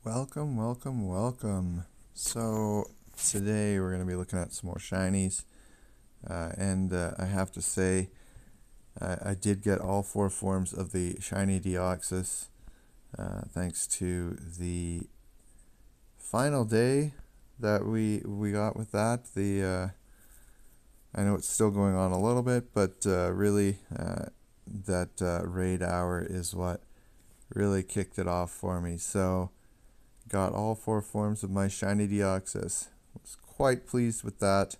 Welcome, welcome, welcome. So today we're going to be looking at some more shinies, and I have to say I did get all four forms of the shiny Deoxys, thanks to the final day that we got with that. I know it's still going on a little bit, but really that raid hour is what really kicked it off for me. So got all four forms of my shiny Deoxys. Was quite pleased with that,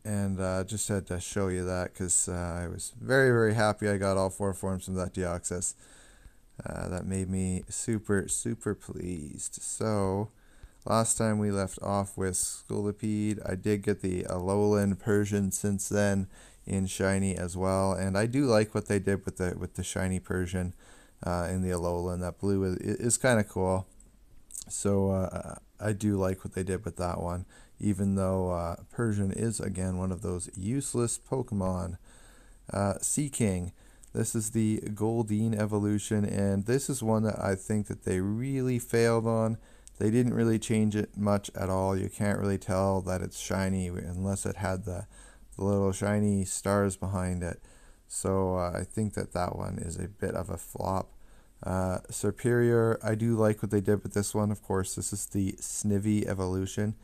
and just had to show you that because I was very happy I got all four forms of that Deoxys. That made me super pleased. So last time we left off with Scolipede. I did get the Alolan Persian since then in shiny as well, and I do like what they did with the shiny Persian in the Alolan. That blue is kind of cool. So I do like what they did with that one, even though Persian is again one of those useless Pokemon. Sea King. This is the Goldeen evolution, and this is one that I think that they really failed on. They didn't really change it much at all. You can't really tell that it's shiny unless it had the little shiny stars behind it. So I think that one is a bit of a flop. Superior, I do like what they did with this one. Of course, this is the Snivy evolution,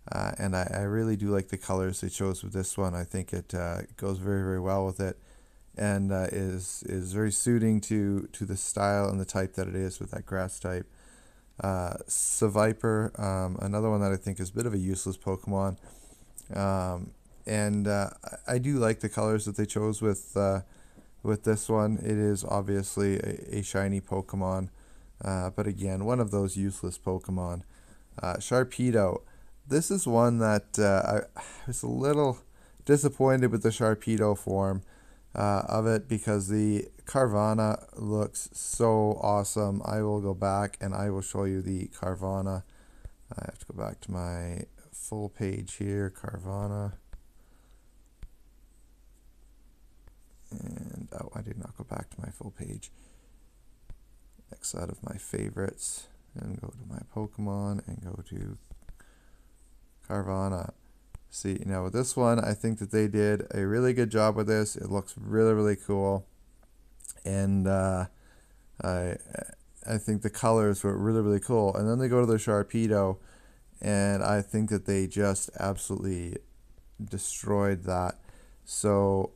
and I really do like the colors they chose with this one. I think it goes very well with it, and is very suiting to the style and the type that it is with that grass type. Seviper, another one that I think is a bit of a useless Pokemon, and I do like the colors that they chose with this one. It is obviously a shiny Pokemon, but again, one of those useless Pokemon. Sharpedo. This is one that I was a little disappointed with the Sharpedo form of it because the Carvanha looks so awesome. I will go back and I will show you the Carvanha. I have to go back to my full page here, Carvanha. And oh, I did not go back to my full page. X out of my favorites and go to my Pokemon and go to Carvanha. See, now with this one, I think that they did a really good job with this. It looks really cool, and I think the colors were really cool. And then they go to the Sharpedo, and I think that they just absolutely destroyed that. So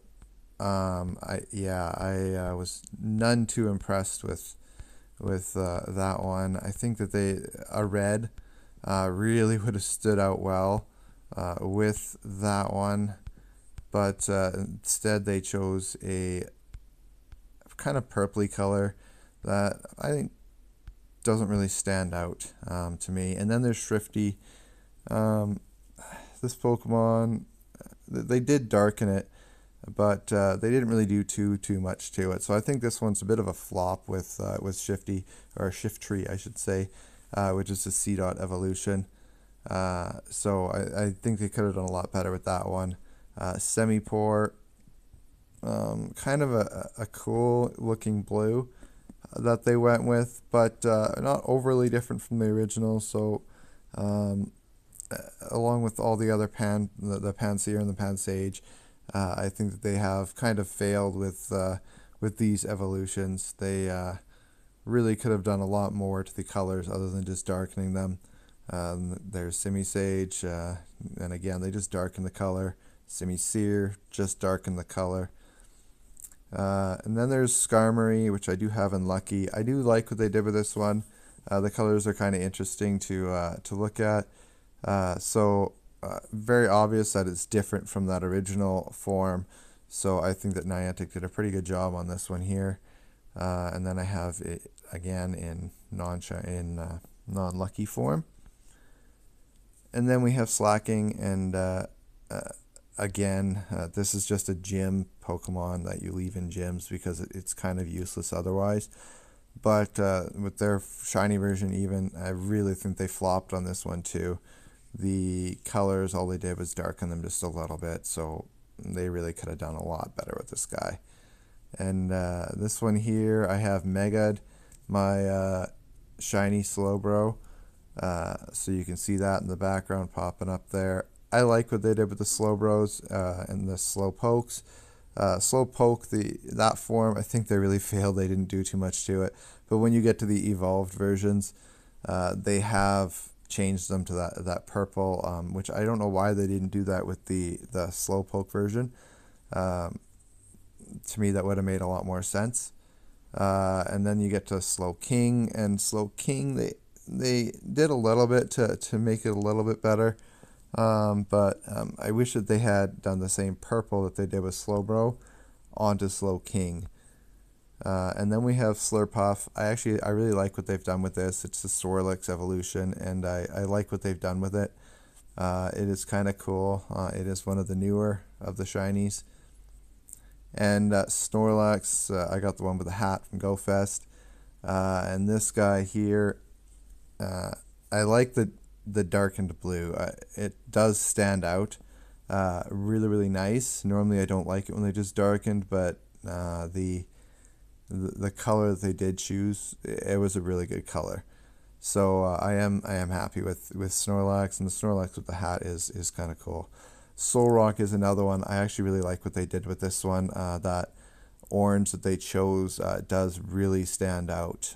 I was none too impressed with that one. I think that a red really would have stood out well with that one, but instead they chose a kind of purpley color that I think doesn't really stand out to me. And then there's Shrifty. This Pokemon, they did darken it, but they didn't really do too much to it. So I think this one's a bit of a flop with Shifty, or Shiftry I should say, which is the C-Dot evolution. So I think they could have done a lot better with that one. Semi-Poor, kind of a cool looking blue that they went with, but not overly different from the original. So along with all the other the Pansear and the Pansage, I think that they have kind of failed with these evolutions. They really could have done a lot more to the colors other than just darkening them. There's Simisage, and again, they just darken the color. Simisear, just darken the color. And then there's Skarmory, which I do have in Lucky. I do like what they did with this one. The colors are kind of interesting to look at. Very obvious that it's different from that original form. So I think that Niantic did a pretty good job on this one here. And then I have it again in non-lucky form. And then we have Slacking, and again, this is just a gym Pokemon that you leave in gyms because it's kind of useless otherwise. But with their shiny version even, I really think they flopped on this one too. The colors, all they did was darken them just a little bit, so they really could have done a lot better with this guy. And this one here, I have Megad. My shiny Slowbro. So you can see that in the background popping up there. I like what they did with the Slowbros and the Slowpokes. Slowpoke, that form, I think they really failed. They didn't do too much to it. But when you get to the evolved versions, they have changed them to that purple, which I don't know why they didn't do that with the Slowpoke version. To me, that would have made a lot more sense. And then you get to Slowking, and Slowking, they did a little bit to make it a little bit better. But I wish that they had done the same purple that they did with Slowbro onto Slowking. And then we have Slurpuff. I really like what they've done with this. It's the Snorlax evolution, and I like what they've done with it. It is kind of cool. It is one of the newer of the shinies. And Snorlax, I got the one with the hat from GoFest. And this guy here, I like the darkened blue. It does stand out. Really, really nice. Normally I don't like it when they just darkened, but the color that they did choose, it was a really good color. So I am happy with Snorlax, and the Snorlax with the hat is kind of cool. Solrock is another one. I actually really like what they did with this one. That orange that they chose does really stand out.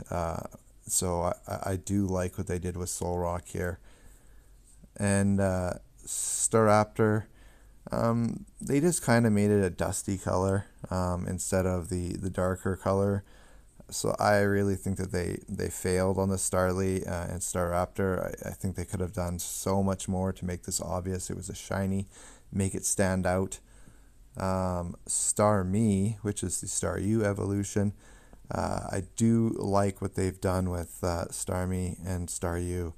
So I do like what they did with Solrock here. And Staraptor, they just kind of made it a dusty color instead of the darker color. So I really think that they failed on the Starly and Staraptor. I think they could have done so much more to make this obvious. It was a shiny, make it stand out. Starmie, which is the Staryu evolution, I do like what they've done with Starmie and Staryu.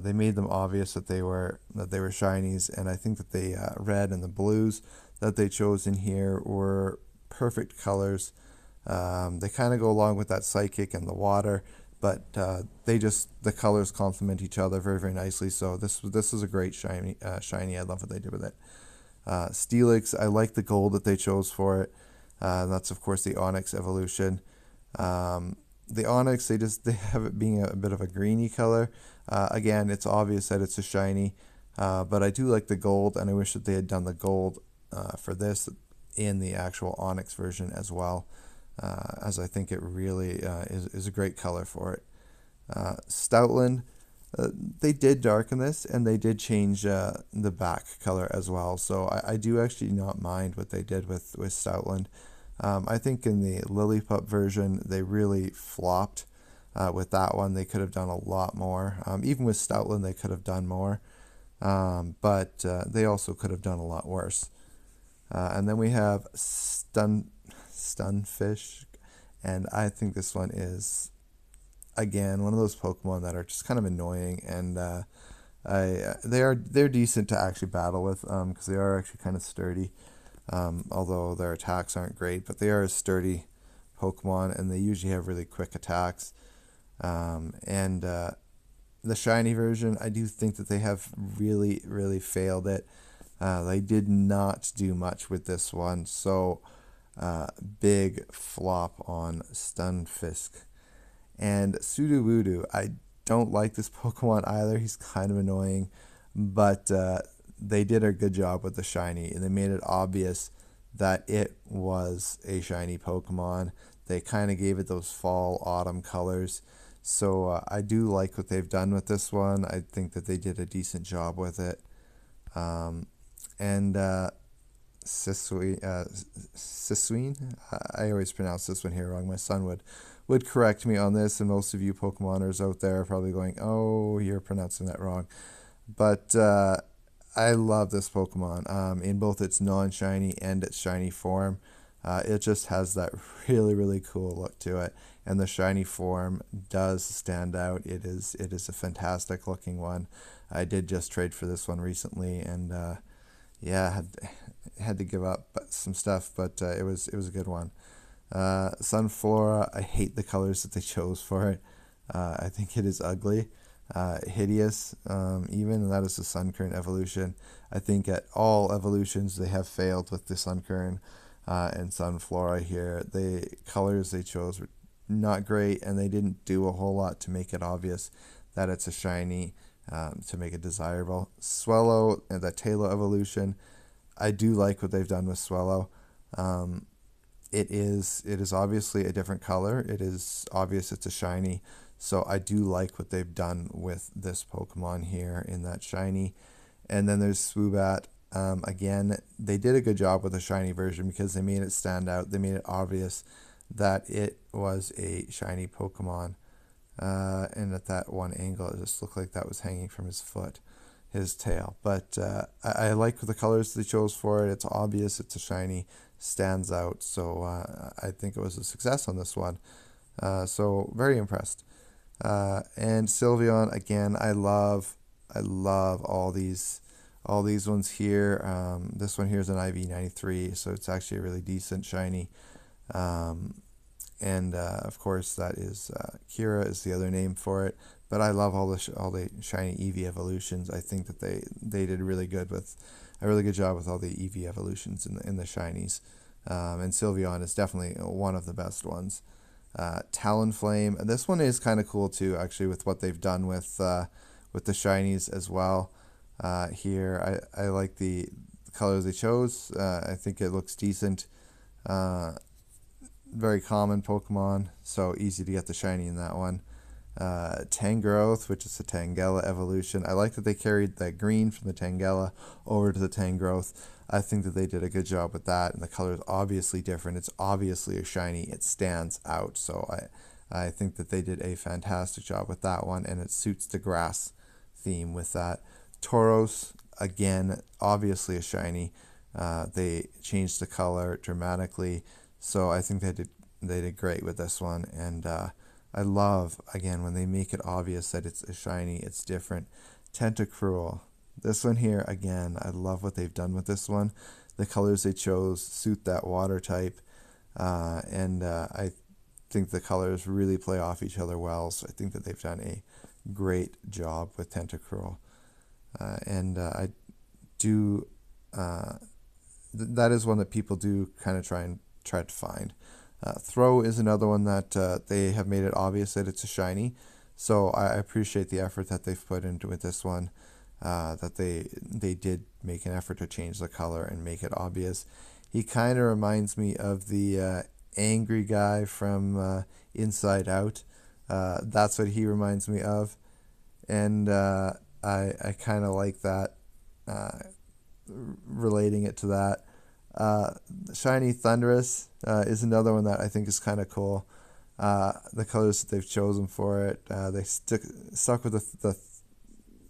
They made them obvious that they were shinies, and I think that the red and the blues that they chose in here were perfect colors. They kind of go along with that Psychic and the water, but the colors complement each other very, very nicely. So this is a great shiny. I love what they did with it. Steelix, I like the gold that they chose for it. That's of course the Onyx evolution. The Onyx, they have it being a bit of a greeny color. Again, it's obvious that it's a shiny, but I do like the gold, and I wish that they had done the gold for this in the actual Onyx version as well, as I think it really is a great color for it. Stoutland, they did darken this, and they did change the back color as well, so I do actually not mind what they did with Stoutland. I think in the Lillipup version, they really flopped with that one. They could have done a lot more. Even with Stoutland, they could have done more. But they also could have done a lot worse. And then we have Stunfisk. And I think this one is, again, one of those Pokemon that are just kind of annoying. And they're decent to actually battle with because they are actually kind of sturdy. Although their attacks aren't great, but they are a sturdy Pokemon, and they usually have really quick attacks. And the shiny version, I do think that they have really, really failed it. They did not do much with this one, so big flop on Stunfisk. And Sudowoodo, I don't like this Pokemon either. He's kind of annoying, but they did a good job with the shiny, and they made it obvious that it was a shiny Pokemon. They kind of gave it those fall, autumn colors. So I do like what they've done with this one. I think that they did a decent job with it. And Sisween, I always pronounce this one here wrong. My son would correct me on this, and most of you Pokemoners out there are probably going, oh, you're pronouncing that wrong. But I love this Pokemon in both its non-shiny and its shiny form. It just has that really, really cool look to it, and the shiny form does stand out. It is a fantastic looking one. I did just trade for this one recently, and yeah, had to give up some stuff, but it was a good one. Sunflora, I hate the colors that they chose for it. I think it is ugly. Hideous, even, and that is the Sunkern evolution. I think at all evolutions they have failed with the Sunkern and Sunflora here. The colors they chose were not great, and they didn't do a whole lot to make it obvious that it's a shiny, to make it desirable. Swellow and the Taillow Evolution, I do like what they've done with Swellow. It is obviously a different color. It is obvious it's a shiny, so I do like what they've done with this Pokemon here in that shiny. And then there's Swubat. Again, they did a good job with the shiny version because they made it stand out. They made it obvious that it was a shiny Pokemon. And at that one angle, it just looked like that was hanging from his foot, his tail. But I like the colors they chose for it. It's obvious it's a shiny, stands out. So I think it was a success on this one. So very impressed. And Sylveon, again, I love all these ones here. This one here is an IV93, so it's actually a really decent shiny. And of course that is Kira is the other name for it. But I love all the shiny EV evolutions. I think that they did a really good job with all the EV evolutions in the shinies. And Sylveon is definitely one of the best ones. Talonflame, and this one is kind of cool too, actually, with what they've done with the shinies as well. Here, I like the colors they chose. I think it looks decent. Very common Pokemon, so easy to get the shiny in that one. Tangrowth, which is a Tangela evolution. I like that they carried that green from the Tangela over to the Tangrowth. I think that they did a good job with that, and the color is obviously different. It's obviously a shiny. It stands out, so I think that they did a fantastic job with that one, and it suits the grass theme with that. Tauros, again, obviously a shiny. They changed the color dramatically, so I think they did great with this one. And I love, again, when they make it obvious that it's a shiny, it's different. Tentacruel, this one here, again, I love what they've done with this one. The colors they chose suit that water type, and I think the colors really play off each other well, so I think that they've done a great job with Tentacruel. And I do, that is one that people do kind of try to find. Throw is another one that they have made it obvious that it's a shiny, so I appreciate the effort that they've put into it. This one, that they did make an effort to change the color and make it obvious. He kind of reminds me of the angry guy from Inside Out. That's what he reminds me of, and I kind of like that, relating it to that. Shiny Thunderous is another one that I think is kind of cool. The colors that they've chosen for it, they stuck with the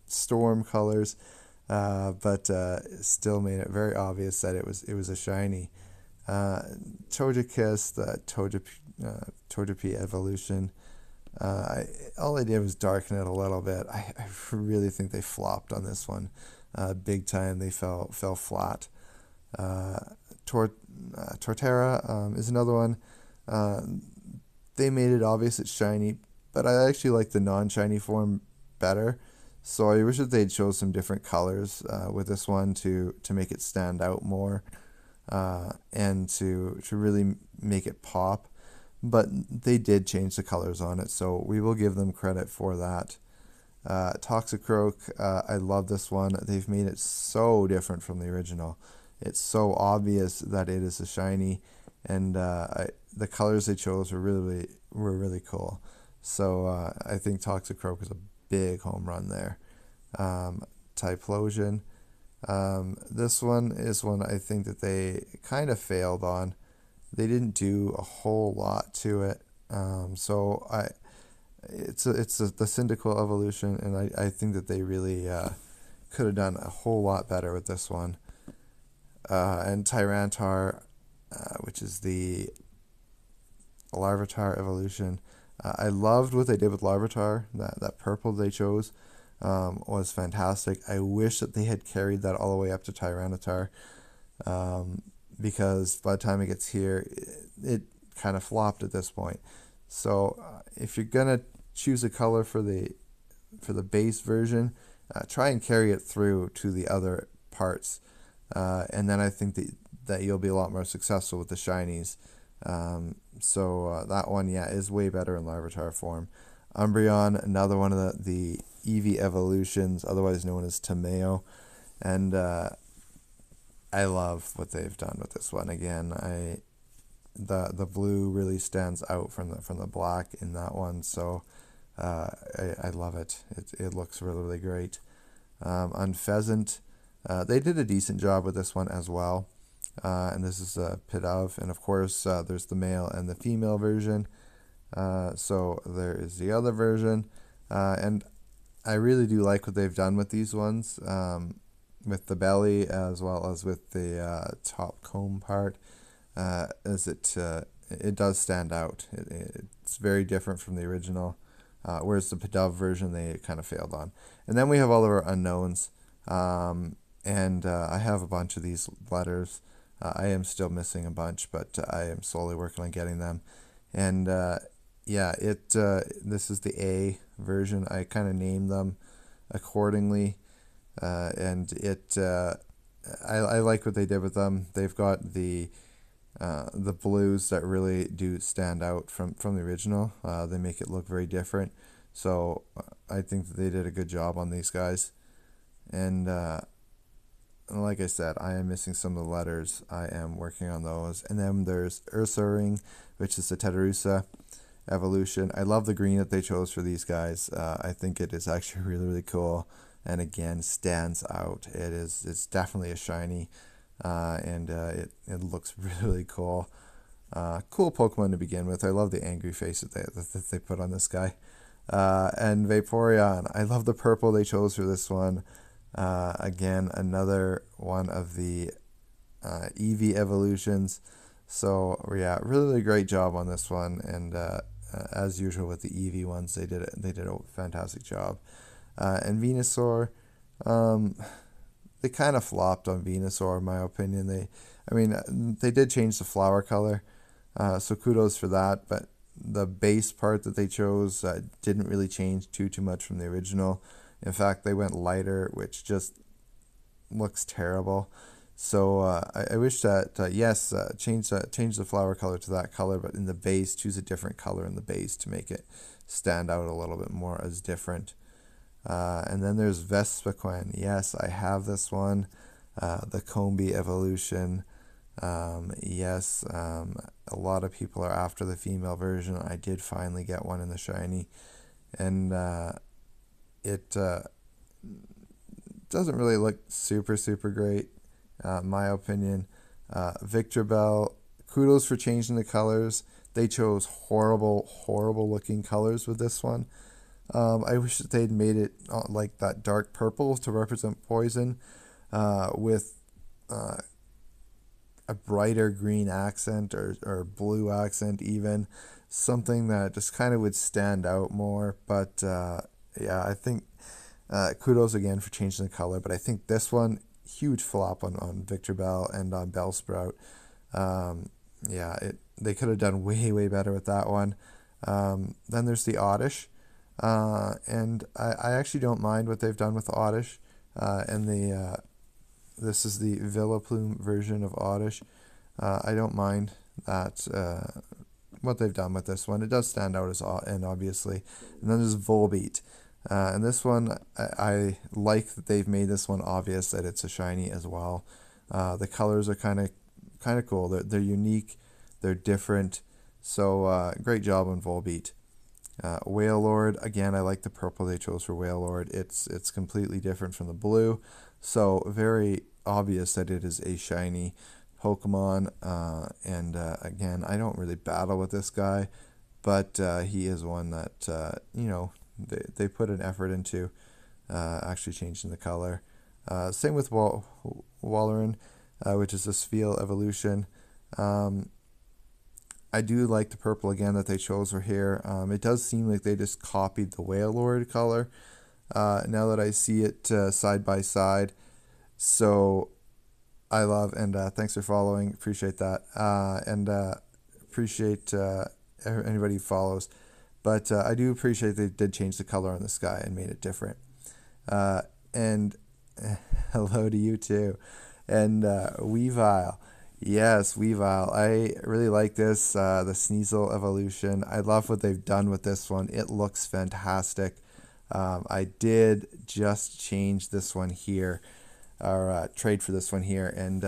storm colors, but still made it very obvious that it was a shiny. Togekiss, the Togepi evolution. All I did was darken it a little bit. I really think they flopped on this one, big time. They fell flat. Torterra is another one. They made it obvious it's shiny, but I actually like the non-shiny form better. So I wish that they'd show some different colors with this one to make it stand out more, and to really make it pop. But they did change the colors on it, so we will give them credit for that. Toxicroak, I love this one. They've made it so different from the original. It's so obvious that it is a shiny, and the colors they chose were really cool. So I think Toxicroak is a big home run there. Typhlosion. This one is one I think that they kind of failed on. They didn't do a whole lot to it. So it's the Cyndaquil evolution, and I think that they really could have done a whole lot better with this one. And Tyrantar, which is the Larvitar evolution. I loved what they did with Larvitar. That purple they chose was fantastic. I wish that they had carried that all the way up to Tyranitar, because by the time it gets here, it kind of flopped at this point. So if you're gonna choose a color for the base version, try and carry it through to the other parts, and then I think that you'll be a lot more successful with the shinies. So that one, yeah, is way better in Larvitar form. Umbreon, another one of the Eevee evolutions, otherwise known as Tomeo. And I love what they've done with this one. Again, the blue really stands out from the black in that one, so I love it. It looks really, really great. On Pheasant, they did a decent job with this one as well. And this is a Pidove, and of course there's the male and the female version. So there is the other version, and I really do like what they've done with these ones, with the belly as well as with the top comb part. As it does stand out. It's very different from the original, whereas the Pidove version they kind of failed on. And then we have all of our unknowns, and I have a bunch of these letters. I am still missing a bunch, but I am slowly working on getting them. And yeah, this is the A version. I kind of named them accordingly, and I like what they did with them. They've got the blues that really do stand out from the original. They make it look very different. So I think that they did a good job on these guys. And like I said, I am missing some of the letters. I am working on those. And then there's Ursaring, which is the Tauros evolution. I love the green that they chose for these guys. I think it is actually really, really cool. And again, stands out. It's definitely a shiny. And it looks really cool. Cool Pokemon to begin with. I love the angry face that they put on this guy. And Vaporeon. I love the purple they chose for this one. Again, another one of the Eevee evolutions. So yeah, really great job on this one. And as usual with the Eevee ones, they did a fantastic job. And Venusaur. They kind of flopped on Venusaur, in my opinion. They did change the flower color, so kudos for that. But the base part that they chose didn't really change too much from the original. In fact, they went lighter, which just looks terrible. So I wish that yes, change the flower color to that color, but in the base, choose a different color in the base to make it stand out a little bit more as different. And then there's Vespaquin. Yes, I have this one. The Combee evolution. Yes, a lot of people are after the female version. I did finally get one in the shiny. And it doesn't really look super great, in my opinion. Victreebel, kudos for changing the colors. They chose horrible looking colors with this one. I wish that they'd made it like that dark purple to represent poison, with a brighter green accent or blue accent even. Something that just kind of would stand out more. But yeah, I think kudos again for changing the color. But I think this one, huge flop on Victreebel and on Bellsprout. Yeah, they could have done way better with that one. Then there's the Oddish. And I actually don't mind what they've done with the Oddish. And this is the Vileplume version of Oddish. I don't mind that, what they've done with this one. It does stand out as and obviously. And then there's Volbeat. And this one, I like that they've made this one obvious that it's a shiny as well. The colors are kind of cool. They're unique. They're different. So great job on Volbeat. Wailord, again, I like the purple they chose for Wailord. It's completely different from the blue, so very obvious that it is a shiny Pokemon. And again, I don't really battle with this guy, but he is one that they put an effort into actually changing the color. Same with Walrein, which is a Spheal evolution. I do like the purple again that they chose for here. It does seem like they just copied the Wailord color now that I see it side by side. So I love, and thanks for following. Appreciate that. And appreciate anybody who follows. But I do appreciate they did change the color on this guy and made it different. And hello to you too. And Weavile. Yes, Weavile. I really like this, the Sneasel evolution. I love what they've done with this one. It looks fantastic. I did just change this one here, or trade for this one here, and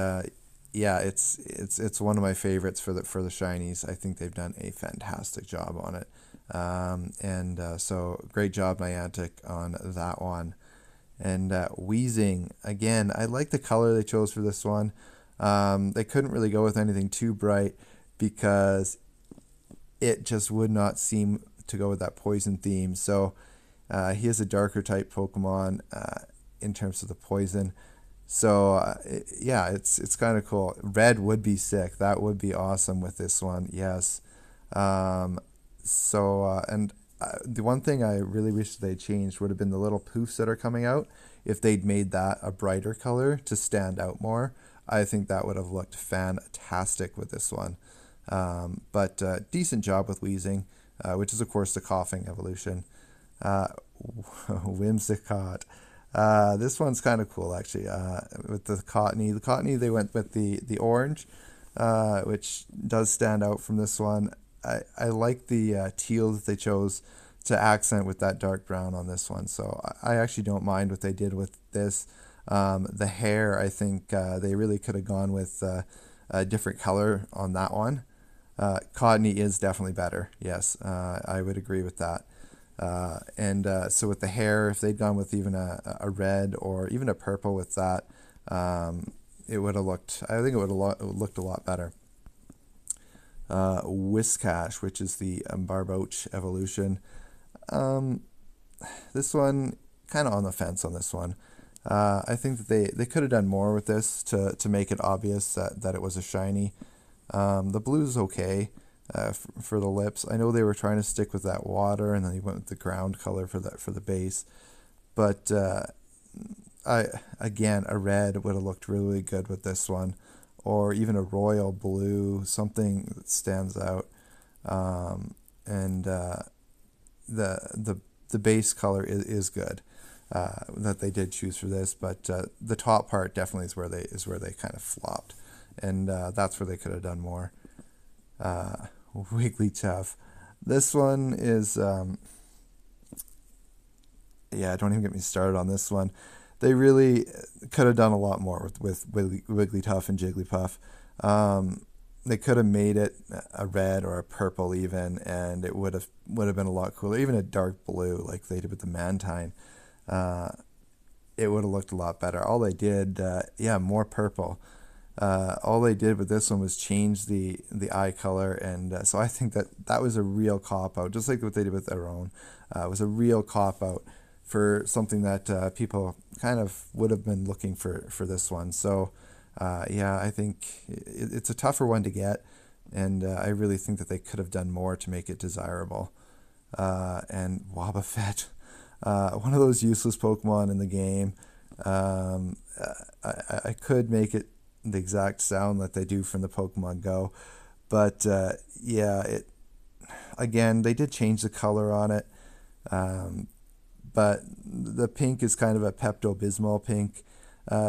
yeah, it's one of my favorites for the shinies. I think they've done a fantastic job on it, and so great job, Niantic, on that one. And Wheezing, again, I like the color they chose for this one. They couldn't really go with anything too bright because it just would not seem to go with that poison theme. So he is a darker type Pokemon in terms of the poison. So yeah, it's kind of cool. Red would be sick. That would be awesome with this one. Yes. And the one thing I really wish they changed would have been the little poofs that are coming out. If they'd made that a brighter color to stand out more, I think that would have looked fantastic with this one. But decent job with Wheezing, which is of course the coughing evolution. Whimsicot. This one's kind of cool actually. With the Cottony. The Cottony, they went with the orange, which does stand out from this one. I like the teal that they chose to accent with that dark brown on this one. So I actually don't mind what they did with this. The hair, I think they really could have gone with a different color on that one. Cottony is definitely better. Yes, I would agree with that. So with the hair, if they'd gone with even a red or even a purple with that, it would have looked, I think it would have looked a lot better. Whiscash, which is the Barboach Evolution. This one, kind of on the fence on this one. I think that they could have done more with this to make it obvious that it was a shiny. The blue's okay for the lips. I know they were trying to stick with that water, and then they went with the ground color for the base. But again, a red would have looked really good with this one, or even a royal blue, something that stands out. The base color is good. That they did choose for this, but the top part definitely is where they kind of flopped, and that's where they could have done more. Wigglytuff. This one is yeah, don't even get me started on this one. They really could have done a lot more with Wigglytuff and Jigglypuff. They could have made it a red or a purple even, and it would have been a lot cooler. Even a dark blue like they did with the Mantine. It would have looked a lot better. All they did, yeah, more purple. All they did with this one was change the eye color, and so I think that was a real cop-out, just like what they did with their own. It was a real cop-out for something that people kind of would have been looking for this one. So, yeah, I think it's a tougher one to get, and I really think that they could have done more to make it desirable. And Wobbuffet. One of those useless Pokemon in the game. I could make it the exact sound that they do from the Pokemon Go, but yeah, again, they did change the color on it, but the pink is kind of a Pepto-Bismol pink,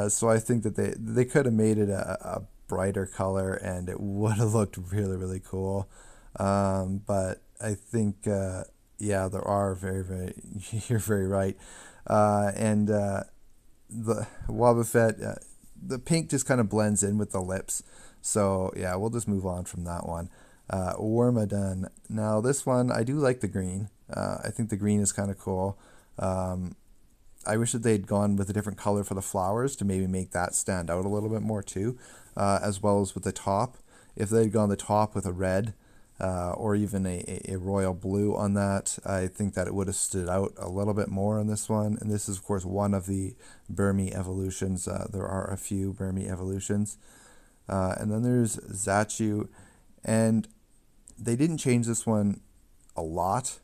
so I think that they could have made it a brighter color, and it would have looked really, really cool. But I think yeah, there are you're very right. The Wobbuffet, the pink just kind of blends in with the lips. So yeah, we'll just move on from that one. Wormadon. Now this one, I do like the green. I think the green is kind of cool. I wish that they'd gone with a different color for the flowers to maybe make that stand out a little bit more too, as well as with the top. If they'd gone the top with a red, or even a royal blue on that, I think that it would have stood out a little bit more on this one. And this is, of course, one of the Burmy evolutions. There are a few Burmy evolutions. And then there's Zachu. And they didn't change this one a lot,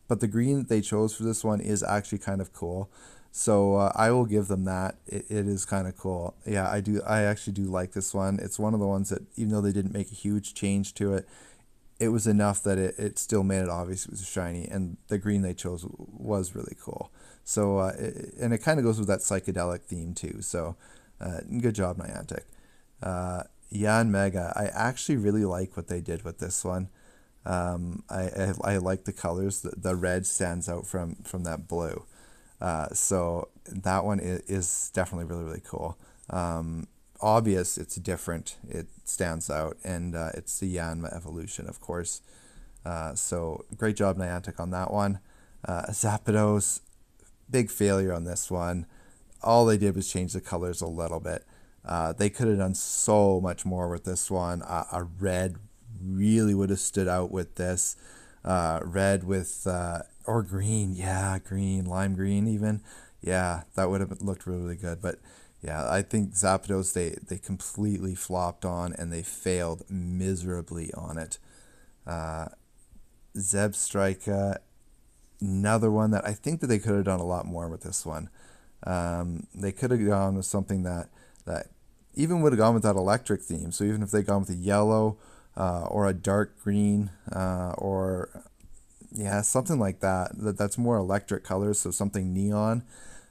but the green that they chose for this one is actually kind of cool. So I will give them that. It is kind of cool. Yeah, I actually do like this one. It's one of the ones that, even though they didn't make a huge change to it, it was enough that it still made it obvious it was a shiny, and the green they chose was really cool. So, and it kind of goes with that psychedelic theme too. So, good job, Niantic. Mega. I actually really like what they did with this one. I like the colors. The red stands out from that blue. So that one is definitely really, really cool. Obvious, it's different. It stands out, and it's the Yanma evolution, of course. So great job, Niantic, on that one. Zapdos, big failure on this one. All they did was change the colors a little bit. They could have done so much more with this one. A red really would have stood out with this. Red with, or green, yeah, green, lime green even. Yeah, that would have looked really, really good. But yeah, I think Zapdos, they completely flopped on, and they failed miserably on it. Zeb Striker, another one that I think that they could have done a lot more with this one. They could have gone with something that even would have gone with that electric theme. So even if they gone with a yellow or a dark green or yeah, something like that's more electric colors, so something neon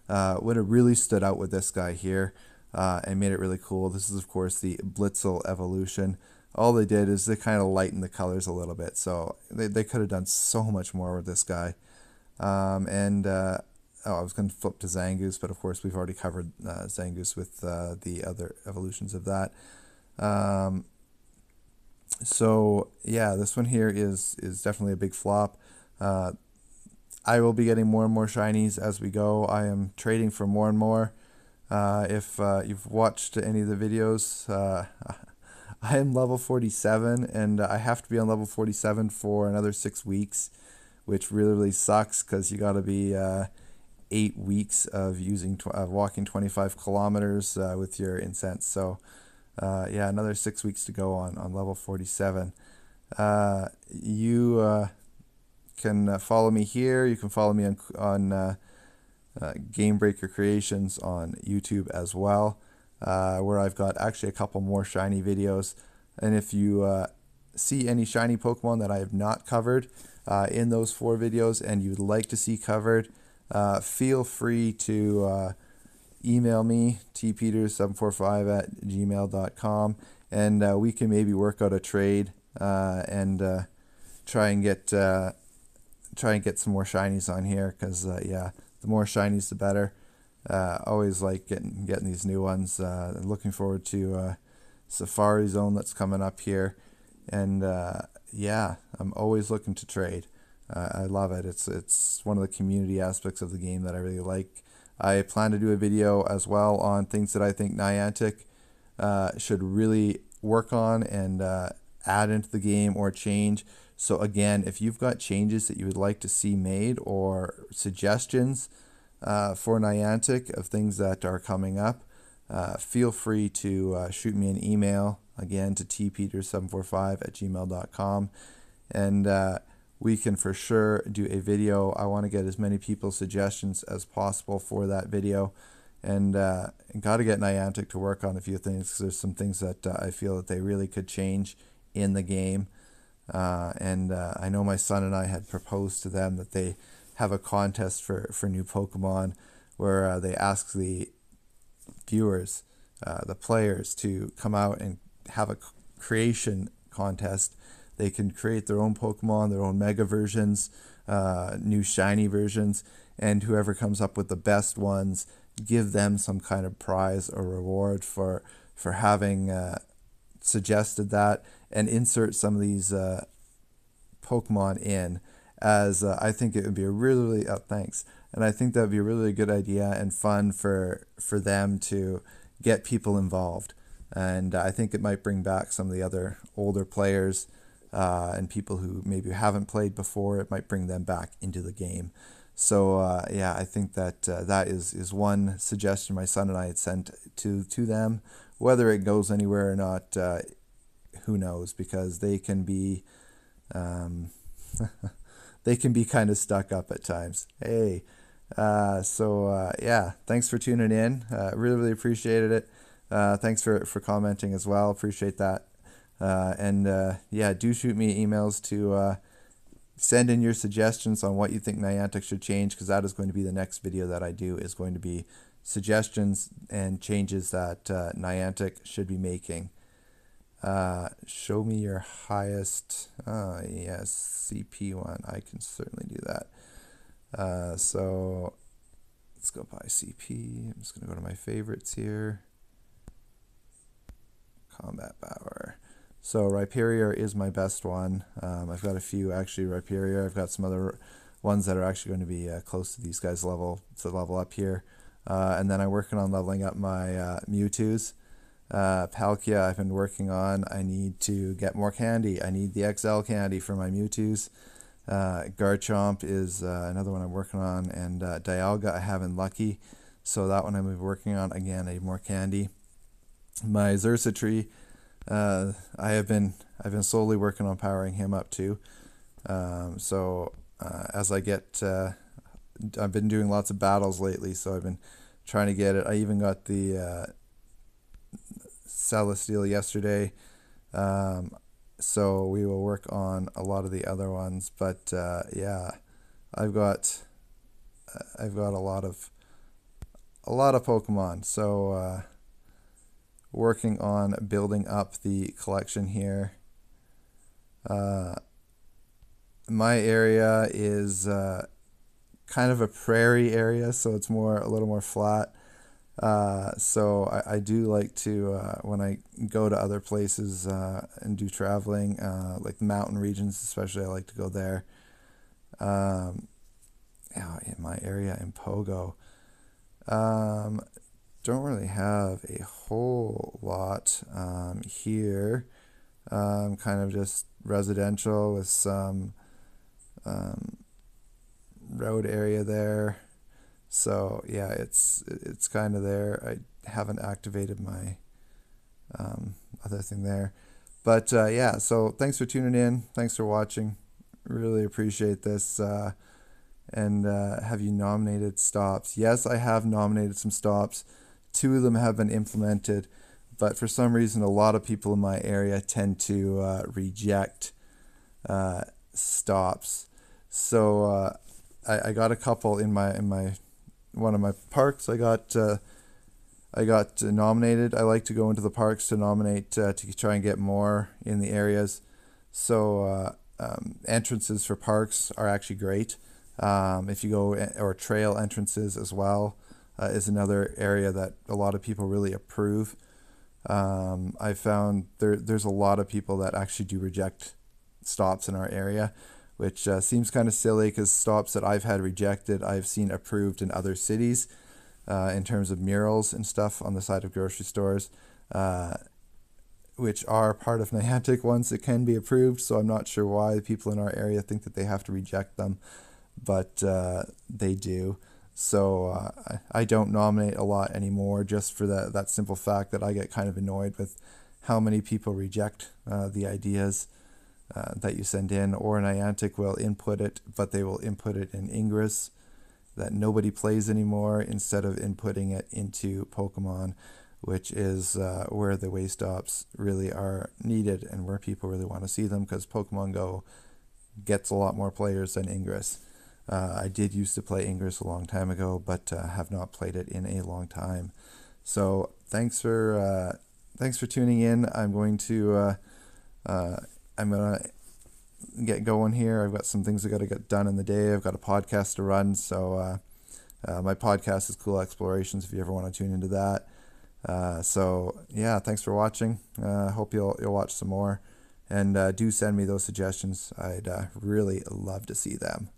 would have really stood out with this guy here and made it really cool. This is, of course, the Blitzle Evolution. All they did is they kind of lightened the colors a little bit, so they could have done so much more with this guy. Oh, I was going to flip to Zangoose, but of course we've already covered Zangoose with the other evolutions of that. So yeah, this one here is definitely a big flop. I will be getting more and more shinies as we go. I am trading for more and more. If you've watched any of the videos, I am level 47, and I have to be on level 47 for another 6 weeks, which really, really sucks because you got to be 8 weeks of walking 25 kilometers with your incense. So yeah, another 6 weeks to go on level 47. You can follow me here. You can follow me on Game Breaker Creations on YouTube as well, where I've got actually a couple more shiny videos. And if you see any shiny Pokemon that I have not covered in those 4 videos and you'd like to see covered, feel free to email me, tpeters745@gmail.com, and we can maybe work out a trade and try and get some more shinies on here, because yeah, the more shinies the better. Always like getting these new ones. Looking forward to Safari Zone that's coming up here, and yeah, I'm always looking to trade. I love it. It's one of the community aspects of the game that I really like. I plan to do a video as well on things that I think Niantic should really work on and add into the game or change. So again, if you've got changes that you would like to see made or suggestions for Niantic of things that are coming up, feel free to shoot me an email, again, to tpeters745@gmail.com, and we can for sure do a video. I want to get as many people's suggestions as possible for that video, and got to get Niantic to work on a few things, because there's some things that I feel that they really could change in the game. I know my son and I had proposed to them that they have a contest for new Pokemon, where they ask the viewers, the players, to come out and have a creation contest. They can create their own Pokemon, their own Mega versions, new shiny versions, and whoever comes up with the best ones, give them some kind of prize or reward for having suggested that, and insert some of these Pokemon in, as I think it would be a really thanks, and I think that would be a really good idea and fun for them to get people involved, and I think it might bring back some of the other older players and people who maybe haven't played before. It might bring them back into the game. So yeah, I think that that is one suggestion my son and I had sent to them. Whether it goes anywhere or not, who knows, because they can be they can be kind of stuck up at times. Hey, yeah, thanks for tuning in. Really appreciated it. Thanks for commenting as well. Appreciate that. Yeah, do shoot me emails to send in your suggestions on what you think Niantic should change, because that is going to be the next video that I do, is going to be suggestions and changes that Niantic should be making. Show me your highest. Yes, CP one. I can certainly do that. So let's go by CP. I'm just going to go to my favorites here. Combat Power. So Rhyperior is my best one. I've got a few actually Rhyperior. I've got some other ones that are actually going to be close to these guys level up here. And then I'm working on leveling up my Mewtwo's. Palkia I've been working on. I need to get more candy. I need the XL candy for my Mewtwo's. Garchomp is another one I'm working on, and Dialga I have in Lucky, so that one I'm working on. Again, I need more candy. My Xurkitree, I've been slowly working on powering him up too. As I get, I've been doing lots of battles lately, so I've been trying to get it. I even got the Celesteal yesterday. So we will work on a lot of the other ones, but yeah, I've got a lot of Pokemon. So working on building up the collection here. My area is kind of a prairie area, so it's a little more flat. So I do like to, when I go to other places and do traveling, like mountain regions especially, I like to go there. In my area in Pogo, don't really have a whole lot here. Kind of just residential with some road area there. So yeah, it's kind of there. I haven't activated my other thing there, but yeah. So thanks for tuning in. Thanks for watching. Really appreciate this. And have you nominated stops? Yes, I have nominated some stops. 2 of them have been implemented, but for some reason, a lot of people in my area tend to reject stops. So I got a couple in my one of my parks. I got nominated. I like to go into the parks to nominate to try and get more in the areas. So entrances for parks are actually great. If you go, or trail entrances as well, is another area that a lot of people really approve. I found there's a lot of people that actually do reject stops in our area, which seems kind of silly because stops that I've had rejected, I've seen approved in other cities in terms of murals and stuff on the side of grocery stores, which are part of Niantic once it can be approved. So I'm not sure why people in our area think that they have to reject them, but they do. So I don't nominate a lot anymore, just for that simple fact that I get kind of annoyed with how many people reject the ideas that you send in, or Niantic will input it, but they will input it in Ingress that nobody plays anymore, instead of inputting it into Pokemon, which is where the way stops really are needed and where people really want to see them, because Pokemon Go gets a lot more players than Ingress. I did used to play Ingress a long time ago, but have not played it in a long time. So thanks for tuning in. I'm gonna get going here. I've got some things I got to get done in the day. I've got a podcast to run, so my podcast is Cool Explorations, if you ever want to tune into that. So yeah, thanks for watching. Hope you'll watch some more, and do send me those suggestions. I'd really love to see them.